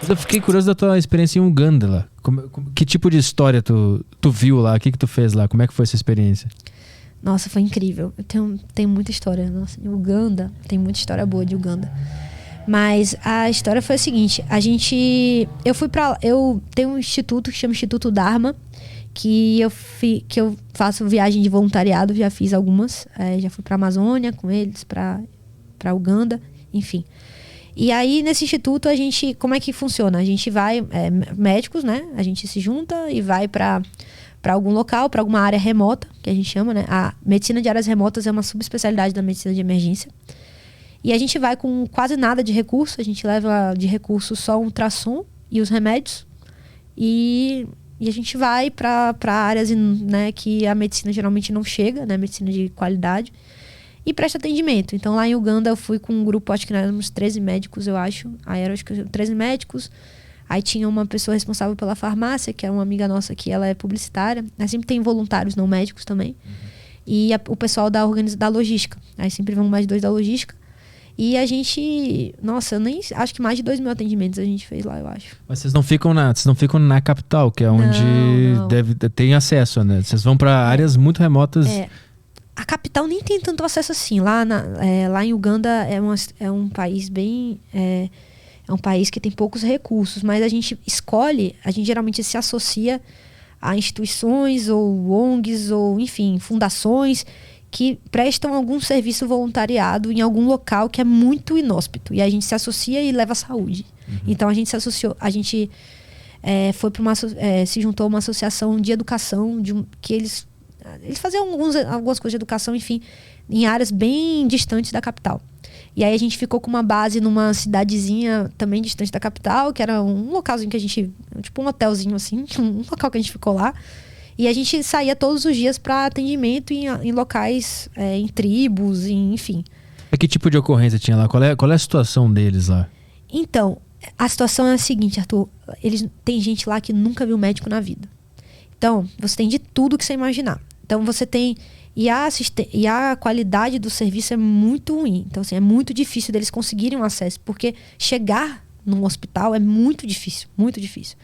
Mas eu fiquei curioso da tua experiência em Uganda lá. Que tipo de história tu viu lá? O que tu fez lá? Como é que foi essa experiência? Nossa, foi incrível. Tenho muita história. Nossa, em Uganda, tem muita história boa de Uganda. Mas a história foi a seguinte. Eu tenho um instituto que chama Instituto Dharma, que eu faço viagem de voluntariado. Já fiz algumas. Já fui pra Amazônia com eles, pra Uganda, enfim. E aí, nesse instituto, como é que funciona? A gente vai, médicos, né? A gente se junta e vai para algum local, para alguma área remota, que a gente chama, né? A medicina de áreas remotas é uma subespecialidade da medicina de emergência. E a gente vai com quase nada de recurso. A gente leva de recurso só um ultrassom e os remédios. E a gente vai para áreas, né, que a medicina geralmente não chega, né? Medicina de qualidade. E presta atendimento. Então, lá em Uganda, eu fui com um grupo, acho que nós éramos 13 médicos, eu acho. Aí eram, acho que 13 médicos. Aí tinha uma pessoa responsável pela farmácia, que é uma amiga nossa que ela é publicitária. Aí sempre tem voluntários não médicos também. E o pessoal da logística. Aí sempre vão mais 2 da logística. E a gente... Nossa, eu nem... Acho que mais de 2.000 atendimentos a gente fez lá, eu acho. Mas vocês não ficam na capital, que é onde tem acesso, né? Vocês vão para áreas muito remotas... A capital nem tem tanto acesso assim. Lá em Uganda é um país bem... É um país que tem poucos recursos, mas a gente geralmente se associa a instituições ou ONGs ou, enfim, fundações que prestam algum serviço voluntariado em algum local que é muito inóspito. E a gente se associa e leva saúde. Então a gente se associou, foi para se juntou a uma associação de educação que eles faziam algumas coisas de educação, enfim, em áreas bem distantes da capital. E aí a gente ficou com uma base numa cidadezinha também distante da capital, que era um localzinho que a gente... Tipo um hotelzinho assim, um local que a gente ficou lá. E a gente saía todos os dias para atendimento em locais, em tribos, enfim. Que tipo de ocorrência tinha lá? Qual é a situação deles lá? Então, a situação é a seguinte, Arthur. Tem gente lá que nunca viu médico na vida. Então, você tem de tudo que você imaginar. Então, você tem... E a qualidade do serviço é muito ruim. Então, assim, é muito difícil deles conseguirem um acesso. Porque chegar num hospital é muito difícil. Muito difícil.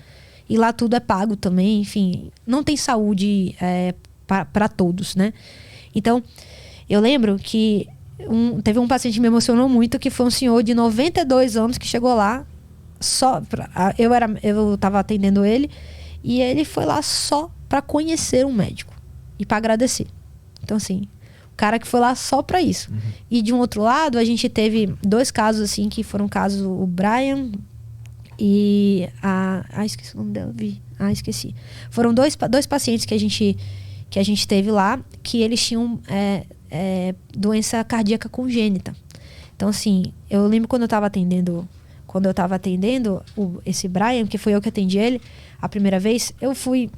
E lá tudo é pago também. Enfim, não tem saúde para todos, né? Então, eu lembro que teve um paciente que me emocionou muito, que foi um senhor de 92 anos que chegou lá. Eu estava atendendo ele. E ele foi lá só para conhecer um médico. E para agradecer. Então, assim, o cara que foi lá só pra isso. E de um outro lado, a gente teve 2 casos, assim, que foram casos, o Brian e esqueci o nome dela, esqueci. Foram dois pacientes que a gente teve lá, que eles tinham doença cardíaca congênita. Então, assim, eu lembro quando eu tava atendendo esse Brian, que foi eu que atendi ele a primeira vez, eu fui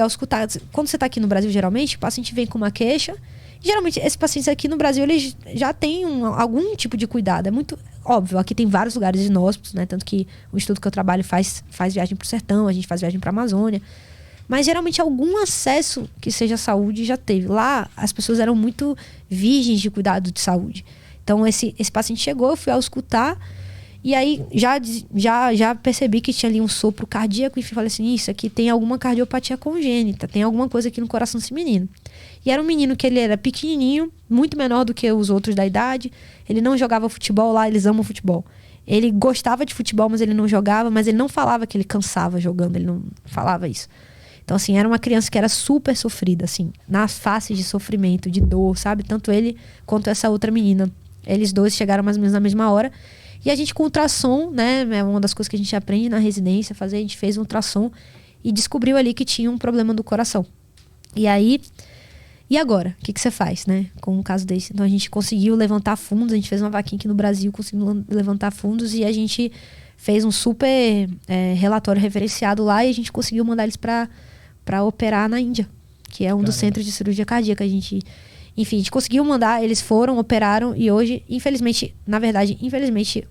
auscultar. Quando você tá aqui no Brasil, geralmente, o paciente vem com uma queixa. Geralmente, esses pacientes aqui no Brasil, eles já têm algum tipo de cuidado. É muito óbvio, aqui tem vários lugares inóspitos, né? Tanto que o instituto que eu trabalho faz viagem pro sertão, a gente faz viagem pra Amazônia. Mas, geralmente, algum acesso que seja saúde já teve. Lá, as pessoas eram muito virgens de cuidado de saúde. Então, esse paciente chegou, eu fui auscultar. E aí, já percebi que tinha ali um sopro cardíaco e falei assim, isso aqui tem alguma cardiopatia congênita, tem alguma coisa aqui no coração desse menino. E era um menino que ele era pequenininho, muito menor do que os outros da idade, ele não jogava futebol lá, eles amam futebol. Ele gostava de futebol, mas ele não jogava, mas ele não falava que ele cansava jogando, ele não falava isso. Então, assim, era uma criança que era super sofrida, assim, nas faces de sofrimento, de dor, sabe? Tanto ele quanto essa outra menina. Eles 2 chegaram mais ou menos na mesma hora. E a gente com ultrassom, né, é uma das coisas que a gente aprende na residência, a gente fez um ultrassom e descobriu ali que tinha um problema do coração. E aí, e agora? O que você faz, né, com um caso desse? Então a gente conseguiu levantar fundos, a gente fez uma vaquinha aqui no Brasil, conseguiu levantar fundos e a gente fez um super relatório referenciado lá e a gente conseguiu mandar eles para operar na Índia, que é um dos centros de cirurgia cardíaca. Enfim, a gente conseguiu mandar, eles foram, operaram e hoje, infelizmente,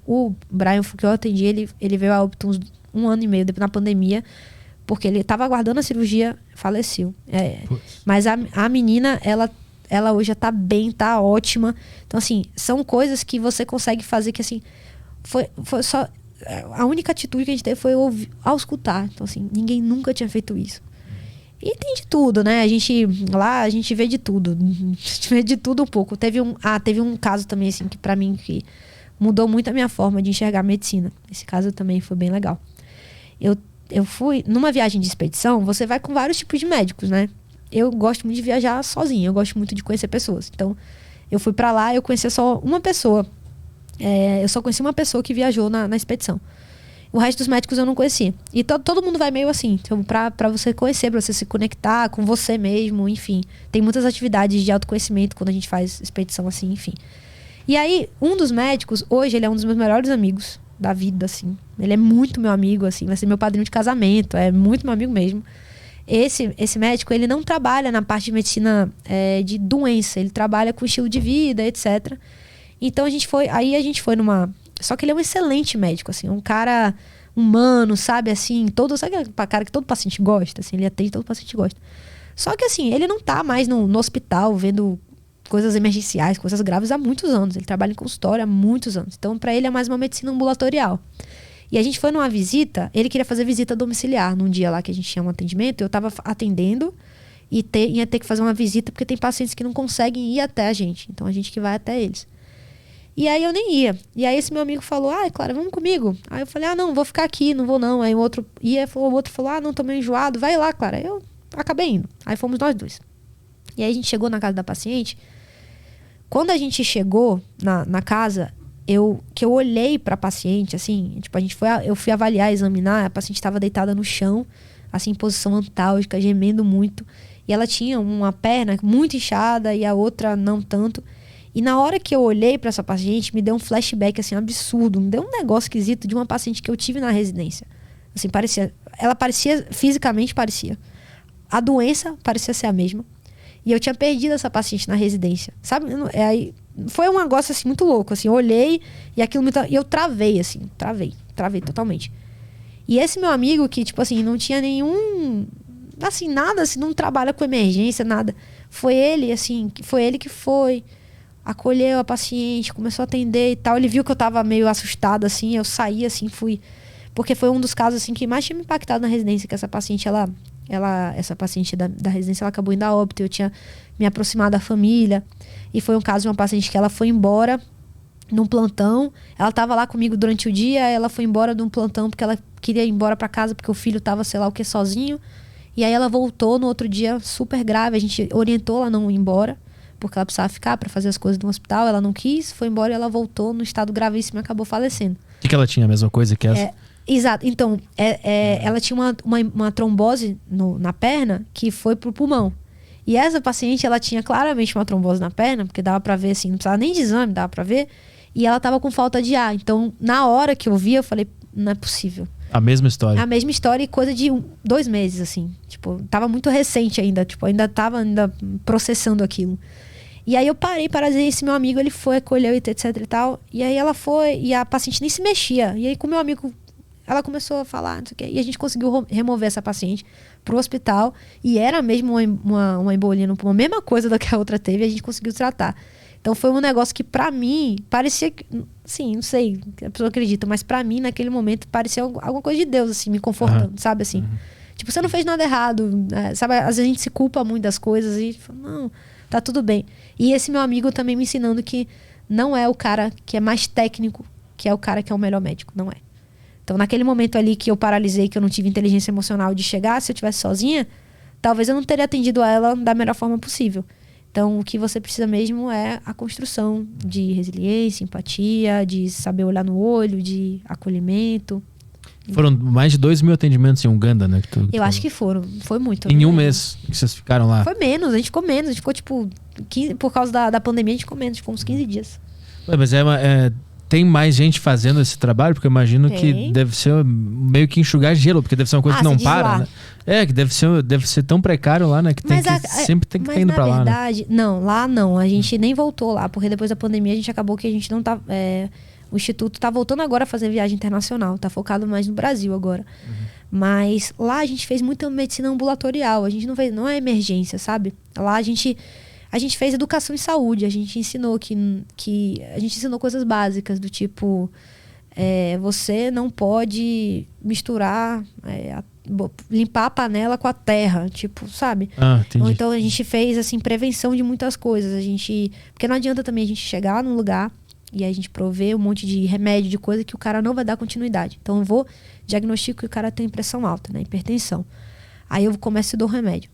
o Brian que eu atendi, ele veio a óbito uns 1 ano e meio depois na pandemia, porque ele estava aguardando a cirurgia, faleceu. Mas a menina, ela hoje já tá bem, tá ótima. Então, assim, são coisas que você consegue fazer que, assim, foi só a única atitude que a gente teve foi auscultar. Então, assim, ninguém nunca tinha feito isso. E tem de tudo, né? A gente vê de tudo. A gente vê de tudo um pouco. Teve um caso também, assim, que pra mim, que mudou muito a minha forma de enxergar a medicina. Esse caso também foi bem legal. Eu fui, numa viagem de expedição, você vai com vários tipos de médicos, né? Eu gosto muito de viajar sozinha, eu gosto muito de conhecer pessoas. Então, eu fui pra lá, eu conhecia só uma pessoa. Eu só conheci uma pessoa que viajou na expedição. O resto dos médicos eu não conhecia. E todo mundo vai meio assim, então, pra você conhecer, pra você se conectar com você mesmo, enfim. Tem muitas atividades de autoconhecimento quando a gente faz expedição assim, enfim. E aí, um dos médicos, hoje ele é um dos meus melhores amigos da vida, assim. Ele é muito meu amigo, assim, vai ser meu padrinho de casamento, é muito meu amigo mesmo. Esse médico, ele não trabalha na parte de medicina de doença, ele trabalha com estilo de vida, etc. Então a gente foi numa... Só que ele é um excelente médico, assim, um cara humano, sabe, assim, sabe aquele cara que todo paciente gosta, assim, ele atende, todo paciente gosta. Só que, assim, ele não tá mais no hospital vendo coisas emergenciais, coisas graves há muitos anos, ele trabalha em consultório há muitos anos. Então, pra ele é mais uma medicina ambulatorial. E a gente foi numa visita, ele queria fazer visita domiciliar, num dia lá que a gente tinha um atendimento, eu tava atendendo e ia ter que fazer uma visita, porque tem pacientes que não conseguem ir até a gente, então a gente que vai até eles. E aí eu nem ia. E aí esse meu amigo falou, Clara, vamos comigo. Aí eu falei, não, vou ficar aqui, não vou não. Aí o outro falou, não, tô meio enjoado, vai lá, Clara. Eu acabei indo. Aí fomos nós dois. E aí a gente chegou na casa da paciente. Quando a gente chegou na casa, eu olhei pra paciente, assim, tipo, eu fui avaliar, examinar, a paciente estava deitada no chão, assim, em posição antálgica, gemendo muito. E ela tinha uma perna muito inchada e a outra não tanto. E na hora que eu olhei pra essa paciente, me deu um flashback, assim, absurdo. Me deu um negócio esquisito de uma paciente que eu tive na residência. Assim, fisicamente parecia. A doença parecia ser a mesma. E eu tinha perdido essa paciente na residência. Sabe? Aí foi um negócio, assim, muito louco. Assim, eu olhei e e eu travei, assim. Travei totalmente. E esse meu amigo que, tipo assim, não tinha nenhum... Assim, nada, assim, não trabalha com emergência, nada. Foi ele que foi... acolheu a paciente, começou a atender e tal. Ele viu que eu tava meio assustada, assim. Eu saí, assim, fui... Porque foi um dos casos, assim, que mais tinha me impactado na residência. Que essa paciente, essa paciente da residência, ela acabou indo a óbito. Eu tinha me aproximado da família. E foi um caso de uma paciente que ela foi embora num plantão. Ela tava lá comigo durante o dia. Ela foi embora de um plantão porque ela queria ir embora pra casa. Porque o filho tava, sei lá o que, sozinho. E aí ela voltou no outro dia super grave. A gente orientou ela a não ir embora, porque ela precisava ficar para fazer as coisas no hospital. Ela não quis, foi embora e ela voltou no estado gravíssimo e acabou falecendo. O que ela tinha? A mesma coisa que essa? Exato. Então, ela tinha uma trombose na perna que foi pro pulmão. E essa paciente, ela tinha claramente uma trombose na perna, porque dava pra ver, assim, não precisava nem de exame, dava pra ver. E ela tava com falta de ar. Então, na hora que eu vi, eu falei, não é possível. A mesma história. A mesma história e coisa de 2 meses, assim. Tipo, tava muito recente ainda. Tipo, ainda tava processando aquilo. E aí eu parei para dizer, esse meu amigo, ele foi, acolheu, etc e tal. E aí ela foi, e a paciente nem se mexia. E aí com o meu amigo, ela começou a falar, não sei o quê. E a gente conseguiu remover essa paciente pro hospital. E era mesmo uma embolia no pulmão. A mesma coisa da que a outra teve, e a gente conseguiu tratar. Então foi um negócio que pra mim parecia... Sim, não sei, a pessoa acredita, mas pra mim naquele momento parecia alguma coisa de Deus, assim, me confortando, sabe, assim. Tipo, você não fez nada errado, sabe? Às vezes a gente se culpa muito das coisas e fala, não, tá tudo bem. E esse meu amigo também me ensinando que não é o cara que é mais técnico, que é o cara que é o melhor médico, não é. Então naquele momento ali que eu paralisei, que eu não tive inteligência emocional de chegar, se eu tivesse sozinha, talvez eu não teria atendido a ela da melhor forma possível. Então, o que você precisa mesmo é a construção de resiliência, empatia, de saber olhar no olho, de acolhimento. Foram mais de 2.000 atendimentos em Uganda, né? Eu acho que foram. Foi muito. Em um mês que vocês ficaram lá? Foi menos, a gente ficou menos. A gente ficou, tipo, 15, por causa da pandemia, a gente ficou menos. Ficou uns 15 dias. Mas tem mais gente fazendo esse trabalho? Porque eu imagino que deve ser meio que enxugar gelo, porque deve ser uma coisa que não para, né? Que deve ser tão precário lá, né? Que sempre tem que estar indo pra lá, né? Mas na verdade, não, lá não. A gente nem voltou lá, porque depois da pandemia a gente acabou que a gente não tá... o Instituto tá voltando agora a fazer viagem internacional, tá focado mais no Brasil agora. Mas lá a gente fez muita medicina ambulatorial, a gente não é emergência, sabe? Lá a gente fez educação em saúde, a gente ensinou a gente ensinou coisas básicas do tipo você não pode misturar, limpar a panela com a terra, tipo, sabe? Entendi. Então a gente fez, assim, prevenção de muitas coisas. Porque não adianta também a gente chegar num lugar e a gente prover um monte de remédio, de coisa que o cara não vai dar continuidade. Então eu vou diagnostico que o cara tem pressão alta, né? Hipertensão. Aí eu começo a dar o remédio.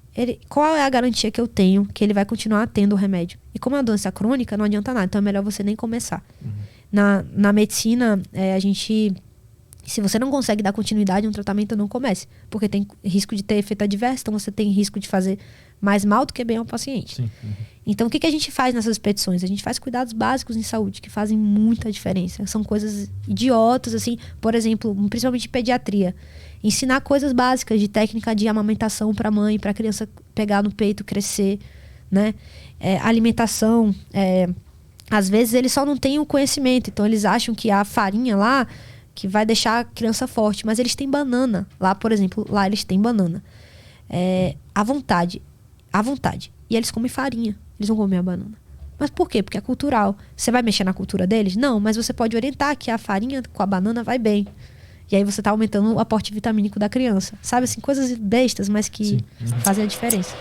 Qual é a garantia que eu tenho que ele vai continuar tendo o remédio? E como é uma doença crônica, não adianta nada. Então é melhor você nem começar. Na medicina, se você não consegue dar continuidade a um tratamento, não comece. Porque tem risco de ter efeito adverso, então você tem risco de fazer mais mal do que bem ao paciente. Sim. Então, o que a gente faz nessas expedições? A gente faz cuidados básicos em saúde, que fazem muita diferença. São coisas idiotas, assim, por exemplo, principalmente em pediatria. Ensinar coisas básicas de técnica de amamentação para a mãe, para a criança pegar no peito, crescer, né? Alimentação. Às vezes, eles só não têm o conhecimento. Então, eles acham que a farinha lá que vai deixar a criança forte. Mas eles têm banana. Lá, por exemplo, lá eles têm banana. À vontade. E eles comem farinha. Eles não comem a banana. Mas por quê? Porque é cultural. Você vai mexer na cultura deles? Não, mas você pode orientar que a farinha com a banana vai bem. E aí você tá aumentando o aporte vitamínico da criança. Sabe, assim, coisas bestas, mas que fazem a diferença.